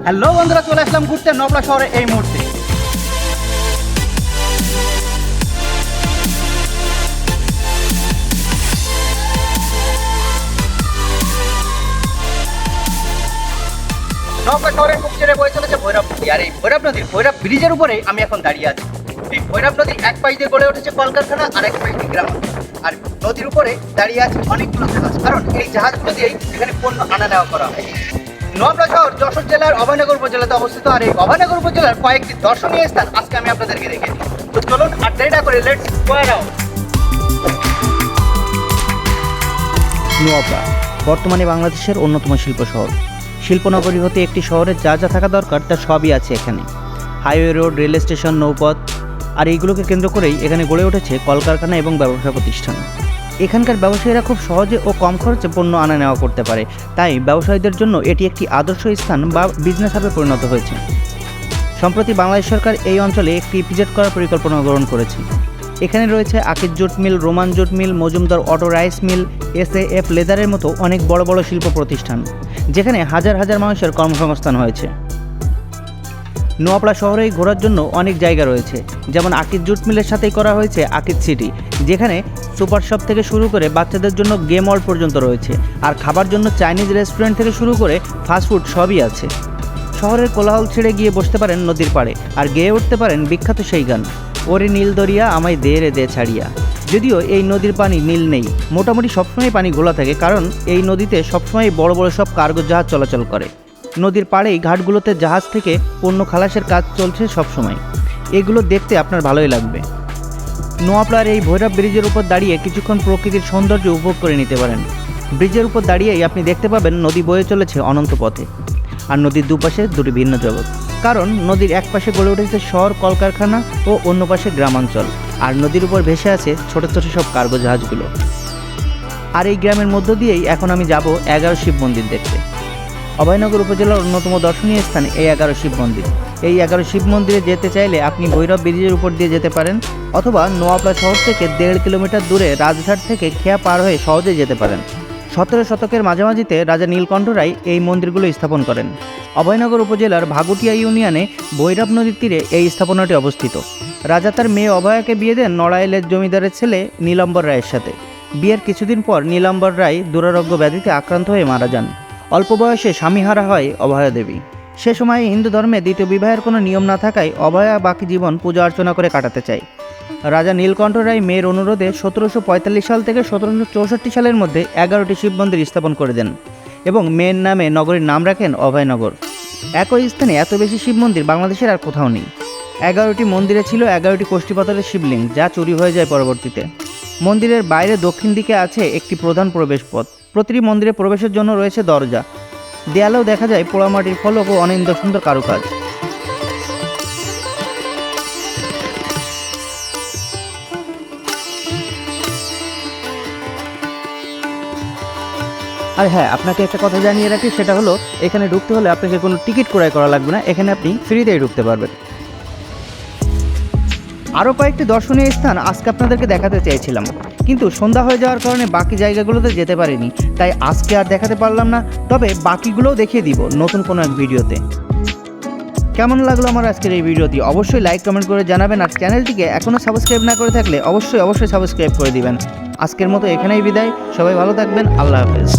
Hello বন্ধুরা, চলে আসলাম ঘুরতে নওপাড়া শহরে এই মুহূর্তে। নওপাড়া শহরের মুখ ছেড়ে বয়ে চলেছে ভৈরব নদী, আর এই ভৈরব নদীর ভৈরব ব্রিজের উপরে আমি এখন দাঁড়িয়ে আছি। এই ভৈরব নদীর এক পাশ দিয়ে গড়ে উঠেছে কলকারখানা, আর এক পাশ দিয়ে গ্রাম। আর নদীর উপরে দাঁড়িয়ে আছে অনেকগুলো জাহাজ, কারণ এই জাহাজগুলো দিয়েই এখানে পণ্য আনা নেওয়া করা হয়। নোয়াপাড়া শহর যশোর জেলার অভয়নগর উপজেলাতে অবস্থিত, আর এই অভয়নগর উপজেলার কয়েকটি দর্শনীয় স্থান আজকে আমি আপনাদেরকে দেখে দিই। তো চলুন আর দেরি না করে লেটস গো অ্যারাউন্ড। নোয়াপাড়া বর্তমানে বাংলাদেশের অন্যতম শিল্প শহর। শিল্পনগরী হতে একটি শহরে যা যা থাকা দরকার তা সবই আছে এখানে। হাইওয়ে রোড, রেল স্টেশন, নৌপথ, আর এইগুলোকে কেন্দ্র করেই এখানে গড়ে উঠেছে কলকারখানা এবং ব্যবসা প্রতিষ্ঠান। এখানকার ব্যবসায়ীরা খুব সহজে ও কম খরচে পণ্য আনা নেওয়া করতে পারে, তাই ব্যবসায়ীদের জন্য এটি একটি আদর্শ স্থান বা বিজনেস হাবে পরিণত হয়েছে। সম্প্রতি বাংলাদেশ সরকার এই অঞ্চলে একটি ইপিজেড করার পরিকল্পনা গ্রহণ করেছে। এখানে রয়েছে Akij jute mill, Roman jute mill, Majumdar auto rice mill, SAF লেদারের মতো অনেক বড় বড় শিল্প প্রতিষ্ঠান, যেখানে হাজার হাজার মানুষের কর্মসংস্থান হয়েছে। নোয়াপাড়া শহরেই ঘোরার জন্য অনেক জায়গা রয়েছে, যেমন আকিজ জুট মিলের সাথেই করা হয়েছে আকিজ সিটি, যেখানে সুপার শপ থেকে শুরু করে বাচ্চাদের জন্য গেম হল পর্যন্ত রয়েছে, আর খাবার জন্য চাইনিজ রেস্টুরেন্ট থেকে শুরু করে ফাস্টফুড সবই আছে। শহরের কোলাহল ছেড়ে গিয়ে বসতে পারেন নদীর পাড়ে আর গেয়ে উঠতে পারেন বিখ্যাত সেই গান, ওরে নীল দরিয়া আমায় দে রে দে ছাড়িয়া। যদিও এই নদীর পানি নীল নেই, মোটামুটি সবসময় পানি ঘোলা থাকে, কারণ এই নদীতে সবসময় বড় বড় সব কার্গো জাহাজ চলাচল করে। নদীর পাড়েই ঘাটগুলোতে জাহাজ থেকে পণ্য খালাসের কাজ চলছে সবসময়। এগুলো দেখতে আপনার ভালোই লাগবে। নোয়াপাড়ার এই ভৈরব ব্রিজের উপর দাঁড়িয়ে কিছুক্ষণ প্রকৃতির সৌন্দর্য উপভোগ করে নিতে পারেন। ব্রিজের উপর দাঁড়িয়েই আপনি দেখতে পাবেন নদী বয়ে চলেছে অনন্ত পথে, আর নদীর দুপাশে দুটি ভিন্ন জগৎ, কারণ নদীর এক পাশে গড়ে উঠেছে শহর কলকারখানা ও অন্য পাশে গ্রামাঞ্চল, আর নদীর উপর ভেসে আছে ছোট ছোট সব কার্গো জাহাজগুলো। আর এই গ্রামের মধ্য দিয়েই এখন আমি যাব 11 শিব মন্দির দেখতে। অভয়নগর উপজেলার অন্যতম দর্শনীয় স্থান এই 11 শিব মন্দির। এই 11 শিব মন্দিরে যেতে চাইলে আপনি ভৈরব ব্রিজের উপর দিয়ে যেতে পারেন, অথবা নোয়াপাড়া শহর থেকে 1.5 কিলোমিটার দূরে রাজঘাট থেকে খেয়া পার হয়ে সহজে যেতে পারেন। 17 শতকের মাঝামাঝিতে রাজা নীলকণ্ঠ রায় এই মন্দিরগুলো স্থাপন করেন। অভয়নগর উপজেলার ভাগুটিয়া ইউনিয়নে ভৈরব নদীর তীরে এই স্থাপনাটি অবস্থিত। রাজা তার মেয়ে অভয়াকে বিয়ে দেন নড়াইলের জমিদারের ছেলে নীলাম্বর রায়ের সাথে। বিয়ের কিছুদিন পর নীলাম্বর রায় দুরারোগ্য ব্যাধিতে আক্রান্ত হয়ে মারা যান। অল্প বয়সে স্বামীহারা হয় অভয়া দেবী। সে সময় হিন্দু ধর্মে দ্বিতীয় বিবাহের কোনো নিয়ম না থাকায় অভয়া বাকি জীবন পূজা অর্চনা করে কাটাতে চায়। রাজা নীলকণ্ঠ রায় মেয়ের অনুরোধে 1745 সাল থেকে 1764 সালের মধ্যে 11টি শিব মন্দির স্থাপন করে দেন এবং মেয়ের নামে নগরীর নাম রাখেন অভয়নগর। একই স্থানে এত বেশি শিব মন্দির বাংলাদেশের আর কোথাও নেই। 11টি মন্দিরে ছিল 11টি কোষ্ঠী পাথরের শিবলিঙ্গ, যা চুরি হয়ে যায় পরবর্তীতে। মন্দিরের বাইরে দক্ষিণ দিকে আছে একটি প্রধান প্রবেশ পথ। প্রতিটি মন্দিরে প্রবেশের জন্য রয়েছে দরজা। দেয়ালেও দেখা যায় পোড়ামাটির ফলক ও অনিন্দ সুন্দর কারুকাজ। আর হ্যাঁ, আপনাকে একটা কথা জানিয়ে রাখি, সেটা হলো এখানে ঢুকতে হলে আপনাকে কোনো টিকিট ক্রয় করা লাগবে না, এখানে আপনি ফ্রিতেই ঢুকতে পারবেন। আরও কয়েকটি দর্শনীয় স্থান আজকে আপনাদেরকে দেখাতে চেয়েছিলাম, কিন্তু সন্ধ্যা হয়ে যাওয়ার কারণে বাকি জায়গাগুলোতে যেতে পারিনি, তাই আজকে আর দেখাতে পারলাম না। তবে বাকিগুলোও দেখিয়ে দিব নতুন কোনো এক ভিডিওতে। কেমন লাগলো আমার আজকের এই ভিডিওটি অবশ্যই লাইক কমেন্ট করে জানাবেন, আর চ্যানেলটিকে এখনও সাবস্ক্রাইব না করে থাকলে অবশ্যই সাবস্ক্রাইব করে দিবেন। আজকের মতো এখানেই বিদায়, সবাই ভালো থাকবেন, আল্লাহ হাফেজ।